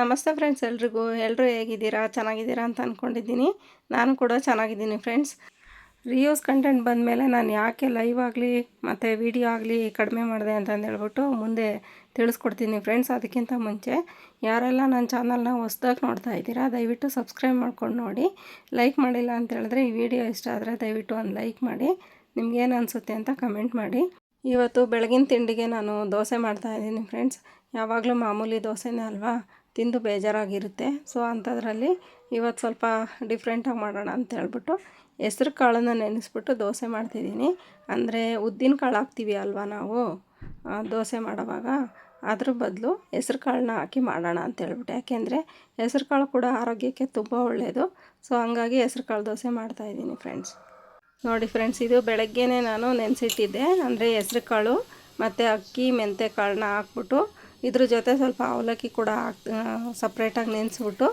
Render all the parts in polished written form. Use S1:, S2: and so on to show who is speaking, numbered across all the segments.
S1: ನಮಸ್ತೆ ಫ್ರೆಂಡ್ಸ್, ಎಲ್ಲರೂ ಹೇಗಿದ್ದೀರಾ? ಚೆನ್ನಾಗಿದ್ದೀರಾ ಅಂತ ಅಂದ್ಕೊಂಡಿದ್ದೀನಿ. ನಾನು ಕೂಡ ಚೆನ್ನಾಗಿದ್ದೀನಿ ಫ್ರೆಂಡ್ಸ್. ರಿಯೂಸ್ ಕಂಟೆಂಟ್ ಬಂದಮೇಲೆ ನಾನು ಯಾಕೆ ಲೈವ್ ಆಗಲಿ ಮತ್ತು ವಿಡಿಯೋ ಆಗಲಿ ಕಡಿಮೆ ಮಾಡಿದೆ ಅಂತಂದೇಳ್ಬಿಟ್ಟು ಮುಂದೆ ತಿಳಿಸ್ಕೊಡ್ತೀನಿ ಫ್ರೆಂಡ್ಸ್. ಅದಕ್ಕಿಂತ ಮುಂಚೆ ಯಾರೆಲ್ಲ ನನ್ನ ಚಾನಲ್ನ ಹೊಸ್ದಾಗಿ ನೋಡ್ತಾ ಇದ್ದೀರಾ ದಯವಿಟ್ಟು ಸಬ್ಸ್ಕ್ರೈಬ್ ಮಾಡ್ಕೊಂಡು ನೋಡಿ. ಲೈಕ್ ಮಾಡಿಲ್ಲ ಅಂತ ಹೇಳಿದ್ರೆ ಈ ವಿಡಿಯೋ ಇಷ್ಟ ಆದರೆ ದಯವಿಟ್ಟು ಒಂದು ಲೈಕ್ ಮಾಡಿ. ನಿಮ್ಗೇನು ಅನಿಸುತ್ತೆ ಅಂತ ಕಮೆಂಟ್ ಮಾಡಿ. ಇವತ್ತು ಬೆಳಗಿನ ತಿಂಡಿಗೆ ನಾನು ದೋಸೆ ಮಾಡ್ತಾಯಿದ್ದೀನಿ ಫ್ರೆಂಡ್ಸ್. ಯಾವಾಗಲೂ ಮಾಮೂಲಿ ದೋಸೆನೇ ಅಲ್ವಾ, ತಿಂದು ಬೇಜಾರಾಗಿರುತ್ತೆ. ಸೊ ಅಂಥದ್ರಲ್ಲಿ ಇವತ್ತು ಸ್ವಲ್ಪ ಡಿಫ್ರೆಂಟಾಗಿ ಮಾಡೋಣ ಅಂತ ಹೇಳ್ಬಿಟ್ಟು ಹೆಸ್ರು ಕಾಳನ್ನು ನೆನೆಸ್ಬಿಟ್ಟು ದೋಸೆ ಮಾಡ್ತಿದ್ದೀನಿ. ಅಂದರೆ ಉದ್ದಿನ ಕಾಳು ಹಾಕ್ತೀವಿ ಅಲ್ವಾ ನಾವು ದೋಸೆ ಮಾಡೋವಾಗ, ಅದ್ರ ಬದಲು ಹೆಸ್ರು ಕಾಳನ್ನ ಹಾಕಿ ಮಾಡೋಣ ಅಂತ ಹೇಳ್ಬಿಟ್ಟು. ಯಾಕೆಂದರೆ ಹೆಸ್ರು ಕಾಳು ಕೂಡ ಆರೋಗ್ಯಕ್ಕೆ ತುಂಬ ಒಳ್ಳೆಯದು. ಸೊ ಹಂಗಾಗಿ ಹೆಸ್ರು ಕಾಳು ದೋಸೆ ಮಾಡ್ತಾಯಿದ್ದೀನಿ ಫ್ರೆಂಡ್ಸ್. ನೋಡಿ ಫ್ರೆಂಡ್ಸ್, ಇದು ಬೆಳಗ್ಗೆನೇ ನಾನು ನೆನೆಸಿಟ್ಟಿದ್ದೆ. ಅಂದರೆ ಹೆಸ್ರು ಕಾಳು ಮತ್ತು ಅಕ್ಕಿ ಮೆಂತ್ಯ ಕಾಳನ್ನ ಹಾಕ್ಬಿಟ್ಟು ಇದ್ರ ಜೊತೆ ಸ್ವಲ್ಪ ಅವಲಕ್ಕಿ ಕೂಡ ಸಪ್ರೇಟಾಗಿ ನೆನೆಸ್ಬಿಟ್ಟು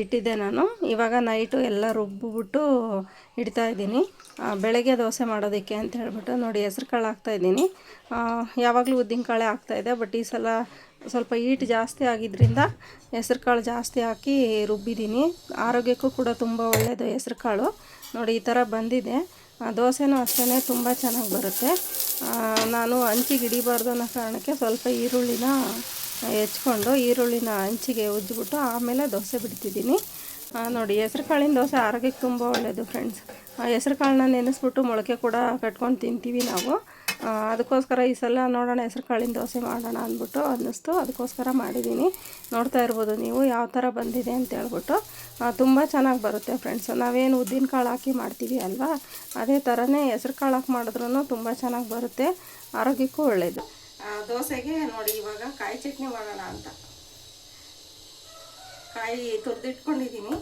S1: ಇಟ್ಟಿದ್ದೆ ನಾನು. ಇವಾಗ ನೈಟು ಎಲ್ಲ ರುಬ್ಬಿಬಿಟ್ಟು ಇಡ್ತಾಯಿದ್ದೀನಿ ಬೆಳಗ್ಗೆ ದೋಸೆ ಮಾಡೋದಕ್ಕೆ ಅಂತ ಹೇಳ್ಬಿಟ್ಟು. ನೋಡಿ ಹೆಸ್ರು ಕಾಳು ಹಾಕ್ತಾಯಿದ್ದೀನಿ. ಯಾವಾಗಲೂ ಉದ್ದಿನ ಕಾಳೇ ಹಾಕ್ತಾಯಿದ್ದೆ, ಬಟ್ ಈ ಸಲ ಸ್ವಲ್ಪ ಹೀಟ್ ಜಾಸ್ತಿ ಆಗಿದ್ದರಿಂದ ಹೆಸ್ರು ಕಾಳು ಜಾಸ್ತಿ ಹಾಕಿ ರುಬ್ಬಿದ್ದೀನಿ. ಆರೋಗ್ಯಕ್ಕೂ ಕೂಡ ತುಂಬ ಒಳ್ಳೆಯದು ಹೆಸ್ರು ಕಾಳು. ನೋಡಿ ಈ ಥರ ಬಂದಿದೆ. ದೋಸೆನೂ ಅಷ್ಟೇ ತುಂಬ ಚೆನ್ನಾಗಿ ಬರುತ್ತೆ. ನಾನು ಹಂಚಿಗೆ ಹಿಡಿಬಾರ್ದು ಅನ್ನೋ ಕಾರಣಕ್ಕೆ ಸ್ವಲ್ಪ ಈರುಳ್ಳಿನ ಹೆಚ್ಕೊಂಡು ಈರುಳ್ಳಿನ ಹಂಚಿಗೆ ಉಜ್ಜಿಬಿಟ್ಟು ಆಮೇಲೆ ದೋಸೆ ಬಿಡ್ತಿದ್ದೀನಿ. ನೋಡಿ ಹೆಸ್ರು ಕಾಳಿನ ದೋಸೆ ಆರೋಗ್ಯಕ್ಕೆ ತುಂಬ ಒಳ್ಳೆಯದು ಫ್ರೆಂಡ್ಸ್. ಹೆಸ್ರು ಕಾಳನ್ನ ನೆನೆಸ್ಬಿಟ್ಟು ಮೊಳಕೆ ಕೂಡ ಕಟ್ಕೊಂಡು ತಿಂತೀವಿ ನಾವು. ಅದಕ್ಕೋಸ್ಕರ ಈ ಸಲ ನೋಡೋಣ ಹೆಸ್ರು ಕಾಳಿನ ದೋಸೆ ಮಾಡೋಣ ಅಂದ್ಬಿಟ್ಟು ಅನ್ನಿಸ್ತು. ಅದಕ್ಕೋಸ್ಕರ ಮಾಡಿದ್ದೀನಿ. ನೋಡ್ತಾ ಇರ್ಬೋದು ನೀವು ಯಾವ ಥರ ಬಂದಿದೆ ಅಂತ ಹೇಳ್ಬಿಟ್ಟು. ತುಂಬ ಚೆನ್ನಾಗಿ ಬರುತ್ತೆ ಫ್ರೆಂಡ್ಸ್. ನಾವೇನು ಉದ್ದಿನ ಕಾಳು ಹಾಕಿ ಮಾಡ್ತೀವಿ ಅಲ್ವಾ, ಅದೇ ಥರನೇ ಹೆಸ್ರು ಕಾಳು ಹಾಕಿ ಮಾಡಿದ್ರೂ ತುಂಬ ಚೆನ್ನಾಗಿ ಬರುತ್ತೆ, ಆರೋಗ್ಯಕ್ಕೂ ಒಳ್ಳೆಯದು. ದೋಸೆಗೆ ನೋಡಿ ಇವಾಗ ಕಾಯಿ ಚಟ್ನಿ ಮಾಡೋಣ ಅಂತ ಕಾಯಿ ತುರಿದಿಟ್ಕೊಂಡಿದ್ದೀನಿ.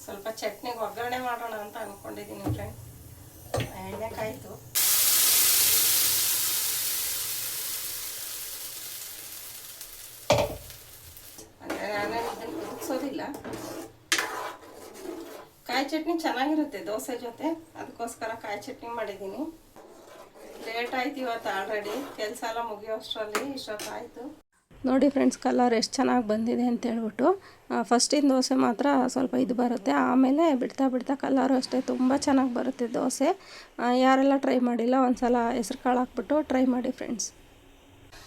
S1: ಸ್ವಲ್ಪ ಚಟ್ನಿಗೆ ಒಗ್ಗರಣೆ ಮಾಡೋಣ ಅಂತ ಅಂದ್ಕೊಂಡಿದ್ದೀನಿ ಫ್ರೆಂಡ್. ಎಣ್ಣೆ ಕಾಯ್ತು. ಅಂದರೆ ನಾನೇನು ಇದನ್ನು ಕುದಿಸೋದಿಲ್ಲ. ಕಾಯಿ ಚಟ್ನಿ ಚೆನ್ನಾಗಿರುತ್ತೆ ದೋಸೆ ಜೊತೆ, ಅದಕ್ಕೋಸ್ಕರ ಕಾಯಿ ಚಟ್ನಿ ಮಾಡಿದ್ದೀನಿ. ಲೇಟ್ ಆಯ್ತು ಇವತ್ತು, ಆಲ್ರೆಡಿ ಕೆಲಸ ಎಲ್ಲ ಮುಗಿಯೋ ಅಷ್ಟರಲ್ಲಿ ಇಷ್ಟೊತ್ತಾಯಿತು. ನೋಡಿ ಫ್ರೆಂಡ್ಸ್, ಕಲರ್ ಎಷ್ಟು ಚೆನ್ನಾಗಿ ಬಂದಿದೆ ಅಂತ ಹೇಳ್ಬಿಟ್ಟು. ಫಸ್ಟಿನ ದೋಸೆ ಮಾತ್ರ ಸ್ವಲ್ಪ ಇದು ಬರುತ್ತೆ, ಆಮೇಲೆ ಬಿಡ್ತಾ ಬಿಡ್ತಾ ಕಲರು ಅಷ್ಟೇ ತುಂಬ ಚೆನ್ನಾಗಿ ಬರುತ್ತೆ ದೋಸೆ. ಯಾರೆಲ್ಲ ಟ್ರೈ ಮಾಡಿಲ್ಲ ಒಂದು ಸಲ ಹೆಸ್ರು ಕಾಳು ಹಾಕ್ಬಿಟ್ಟು ಟ್ರೈ ಮಾಡಿ ಫ್ರೆಂಡ್ಸ್.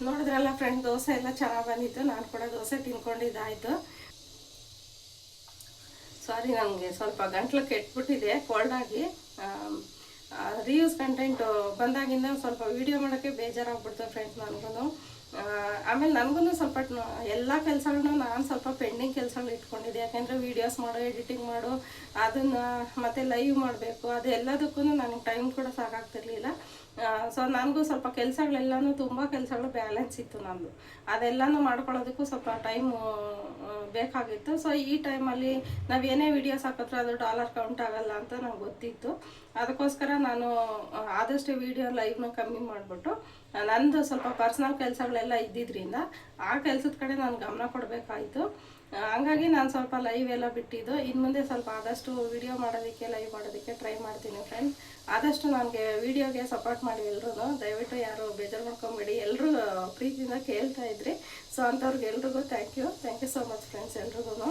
S1: ನೋಡಿದ್ರಲ್ಲ ಫ್ರೆಂಡ್, ದೋಸೆ ಎಲ್ಲ ಚೆನ್ನಾಗಿ ಬಂದಿತ್ತು. ನಾನು ಕೂಡ ದೋಸೆ ತಿನ್ಕೊಂಡಿದ್ದಾಯಿತು. ಸಾರಿ, ನನಗೆ ಸ್ವಲ್ಪ ಗಂಟ್ಲು ಕೆಟ್ಬಿಟ್ಟಿದೆ ಕೋಲ್ಡಾಗಿ. ರಿಯೂಸ್ ಕಂಟೆಂಟು ಬಂದಾಗಿಂದ ಸ್ವಲ್ಪ ವೀಡಿಯೋ ಮಾಡೋಕ್ಕೆ ಬೇಜಾರಾಗ್ಬಿಡ್ತು ಫ್ರೆಂಡ್ಸ್ ನನಗೂ. ಆಮೇಲೆ ನನಗೂ ಸ್ವಲ್ಪ ಎಲ್ಲ ಕೆಲಸಗಳನ್ನೂ ನಾನು ಸ್ವಲ್ಪ ಪೆಂಡಿಂಗ್ ಕೆಲಸಗಳು ಇಟ್ಕೊಂಡಿದ್ದೆ. ಯಾಕೆಂದರೆ ವೀಡಿಯೋಸ್ ಮಾಡು, ಎಡಿಟಿಂಗ್ ಮಾಡು, ಅದನ್ನು ಮತ್ತು ಲೈವ್ ಮಾಡಬೇಕು, ಅದೆಲ್ಲದಕ್ಕೂ ನನಗೆ ಟೈಮ್ ಕೂಡ ಸಾಕಾಗ್ತಿರ್ಲಿಲ್ಲ. ಸೊ ನನಗೂ ಸ್ವಲ್ಪ ಕೆಲಸಗಳೆಲ್ಲನೂ ತುಂಬ ಕೆಲಸಗಳು ಬ್ಯಾಲೆನ್ಸ್ ಇತ್ತು ನಂದು. ಅದೆಲ್ಲನೂ ಮಾಡ್ಕೊಳ್ಳೋದಕ್ಕೂ ಸ್ವಲ್ಪ ಟೈಮು ಬೇಕಾಗಿತ್ತು. ಸೊ ಈ ಟೈಮಲ್ಲಿ ನಾವು ಏನೇ ವೀಡಿಯೋಸ್ ಹಾಕಿದ್ರೆ ಅದು ಡಾಲರ್ ಕೌಂಟ್ ಆಗೋಲ್ಲ ಅಂತ ನಂಗೆ ಗೊತ್ತಿತ್ತು. ಅದಕ್ಕೋಸ್ಕರ ನಾನು ಆದಷ್ಟು ವೀಡಿಯೋ ಲೈವ್ನ ಕಮ್ಮಿ ಮಾಡಿಬಿಟ್ಟು ನಂದು ಸ್ವಲ್ಪ ಪರ್ಸ್ನಲ್ ಕೆಲಸಗಳೆಲ್ಲ ಇದ್ದಿದ್ದರಿಂದ ಆ ಕೆಲಸದ ಕಡೆ ನಾನು ಗಮನ ಕೊಡಬೇಕಾಯಿತು. ಹಂಗಾಗಿ ನಾನು ಸ್ವಲ್ಪ ಲೈವ್ ಎಲ್ಲ ಬಿಟ್ಟಿದ್ದು. ಇನ್ನು ಮುಂದೆ ಸ್ವಲ್ಪ ಆದಷ್ಟು ವಿಡಿಯೋ ಮಾಡೋದಕ್ಕೆ, ಲೈವ್ ಮಾಡೋದಕ್ಕೆ ಟ್ರೈ ಮಾಡ್ತೀನಿ ಫ್ರೆಂಡ್ಸ್. ಆದಷ್ಟು ನನಗೆ ವಿಡಿಯೋಗೆ ಸಪೋರ್ಟ್ ಮಾಡಿ ಎಲ್ಲರೂ. ದಯವಿಟ್ಟು ಯಾರು ಬೇಜಾರು ಮಾಡ್ಕೊಂಬೇಡಿ, ಎಲ್ಲರೂ ಪ್ರೀತಿಯಿಂದ ಕೇಳ್ತಾ ಇದ್ರಿ. ಸೊ ಅಂಥವ್ರಿಗೆ ಎಲ್ರಿಗೂ thank you so much friends. ಎಲ್ರಿಗೂ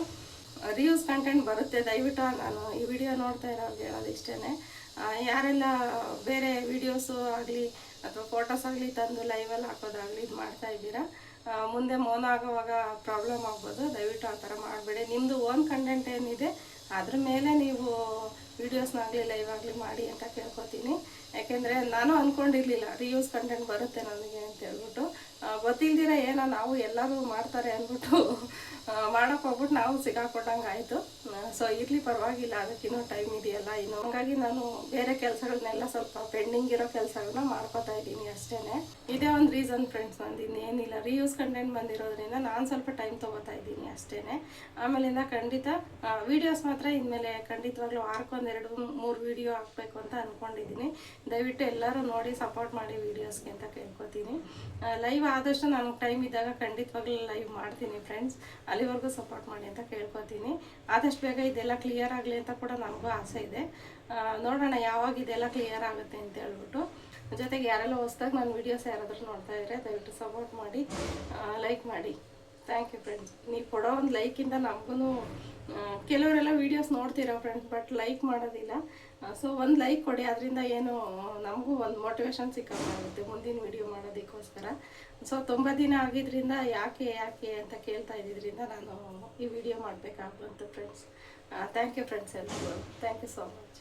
S1: ರಿಯೂಸ್ ಕಂಟೆಂಟ್ ಬರುತ್ತೆ, ದಯವಿಟ್ಟು ನಾನು ಈ ವಿಡಿಯೋ ನೋಡ್ತಾ ಇರೋರಿಗೆ ಹೇಳೋದು ಇಷ್ಟೇ. ಯಾರೆಲ್ಲ ಬೇರೆ ವೀಡಿಯೋಸು ಆಗಲಿ ಅಥವಾ ಫೋಟೋಸ್ ಆಗಲಿ ತಂದು ಲೈವಲ್ಲಿ ಹಾಕೋದಾಗಲಿ ಇದು ಮಾಡ್ತಾ ಇದ್ದೀರಾ, ಮುಂದೆ ಮೌನ ಆಗೋವಾಗ ಪ್ರಾಬ್ಲಮ್ ಆಗ್ಬೋದು. ದಯವಿಟ್ಟು ಆ ಥರ ಮಾಡಬೇಡಿ. ನಿಮ್ಮದು ಓನ್ ಕಂಟೆಂಟ್ ಏನಿದೆ ಅದ್ರ ಮೇಲೆ ನೀವು ವೀಡಿಯೋಸ್ನಾಗಲಿ ಲೈವ್ ಆಗಲಿ ಮಾಡಿ ಅಂತ ಕೇಳ್ಕೊತೀನಿ. ಯಾಕೆಂದರೆ ನಾನು ಅಂದ್ಕೊಂಡಿರಲಿಲ್ಲ ರಿಯೂಸ್ ಕಂಟೆಂಟ್ ಬರುತ್ತೆ ನನಗೆ ಅಂತ ಹೇಳ್ಬಿಟ್ಟು. ಗೊತ್ತಿಲ್ದಿರ ಏನೋ ನಾವು ಎಲ್ಲರೂ ಮಾಡ್ತಾರೆ ಅಂದ್ಬಿಟ್ಟು ಮಾಡೋಕ್ಕೆ ಹೋಗ್ಬಿಟ್ಟು ನಾವು ಸಿಗಾಕೊಂಡಂಗೆ ಆಯಿತು. ಸೊ ಇರಲಿ, ಪರವಾಗಿಲ್ಲ, ಅದಕ್ಕಿನ್ನೂ ಟೈಮ್ ಇದೆಯಲ್ಲ ಇನ್ನು. ಹಾಗಾಗಿ ನಾನು ಬೇರೆ ಕೆಲಸಗಳನ್ನೆಲ್ಲ ಸ್ವಲ್ಪ ಪೆಂಡಿಂಗ್ ಇರೋ ಕೆಲಸಗಳನ್ನ ಮಾಡ್ಕೋತಾ ಇದ್ದೀನಿ ಅಷ್ಟೇ. ಇದೇ ಒಂದು ರೀಸನ್ ಫ್ರೆಂಡ್ಸ್, ನಂದು ಇನ್ನೇನಿಲ್ಲ. ರಿಯೂಸ್ ಕಂಟೆಂಟ್ ಬಂದಿರೋದ್ರಿಂದ ನಾನು ಸ್ವಲ್ಪ ಟೈಮ್ ತೊಗೋತಾ ಇದ್ದೀನಿ ಅಷ್ಟೇ. ಆಮೇಲಿಂದ ಖಂಡಿತ ವೀಡಿಯೋಸ್ ಮಾತ್ರ ಇನ್ಮೇಲೆ ಖಂಡಿತವಾಗ್ಲೂ ವಾರಕ್ಕೊಂದು 2-3 ವೀಡಿಯೋ ಹಾಕಬೇಕು ಅಂತ ಅಂದ್ಕೊಂಡಿದ್ದೀನಿ. ದಯವಿಟ್ಟು ಎಲ್ಲರೂ ನೋಡಿ ಸಪೋರ್ಟ್ ಮಾಡಿ ವೀಡಿಯೋಸ್ಗೆ ಅಂತ ಕೇಳ್ಕೊತೀನಿ. ಲೈವ್ ಆದಷ್ಟು ನನಗೆ ಟೈಮ್ ಇದ್ದಾಗ ಖಂಡಿತವಾಗ್ಲೂ ಲೈವ್ ಮಾಡ್ತೀನಿ ಫ್ರೆಂಡ್ಸ್. ಅಲ್ಲಿವರೆಗೂ ಸಪೋರ್ಟ್ ಮಾಡಿ ಅಂತ ಕೇಳ್ಕೊತೀನಿ. ಆದಷ್ಟು ಬೇಗ ಇದೆಲ್ಲ ಕ್ಲಿಯರ್ ಆಗಲಿ ಅಂತ ಕೂಡ ನನಗೂ ಆಸೆ ಇದೆ. ನೋಡೋಣ ಯಾವಾಗ ಇದೆಲ್ಲ ಕ್ಲಿಯರ್ ಆಗುತ್ತೆ ಅಂತ ಹೇಳ್ಬಿಟ್ಟು. ಜೊತೆಗೆ ಯಾರೆಲ್ಲ ಹೊಸ್ದಾಗಿ ನನ್ನ ವೀಡಿಯೋಸ್ ಯಾರಾದರೂ ನೋಡ್ತಾ ಇದ್ದರೆ ದಯವಿಟ್ಟು ಸಪೋರ್ಟ್ ಮಾಡಿ, ಲೈಕ್ ಮಾಡಿ. Thank you friends. ನೀವು ಕೊಡೋ ಒಂದು ಲೈಕಿಂದ ನಮಗೂ, ಕೆಲವರೆಲ್ಲ ವೀಡಿಯೋಸ್ ನೋಡ್ತೀರಾ ಫ್ರೆಂಡ್ಸ್, ಬಟ್ ಲೈಕ್ ಮಾಡೋದಿಲ್ಲ. ಸೊ ಒಂದು ಲೈಕ್ ಕೊಡಿ, ಅದರಿಂದ ಏನು ನಮಗೂ ಒಂದು ಮೋಟಿವೇಶನ್ ಸಿಕ್ಕಾಗುತ್ತೆ ಮುಂದಿನ ವೀಡಿಯೋ ಮಾಡೋದಕ್ಕೋಸ್ಕರ. ಸೊ ತುಂಬ ದಿನ ಆಗಿದ್ದರಿಂದ ಯಾಕೆ ಅಂತ ಕೇಳ್ತಾ ಇದ್ದಿದ್ದರಿಂದ ನಾನು ಈ ವಿಡಿಯೋ ಮಾಡಬೇಕಾಗ್ಬಂತು ಫ್ರೆಂಡ್ಸ್. ಥ್ಯಾಂಕ್ ಯು ಫ್ರೆಂಡ್ಸ್, ಎಲ್ಲರಿಗೂ ಥ್ಯಾಂಕ್ ಯು ಸೋ ಮಚ್.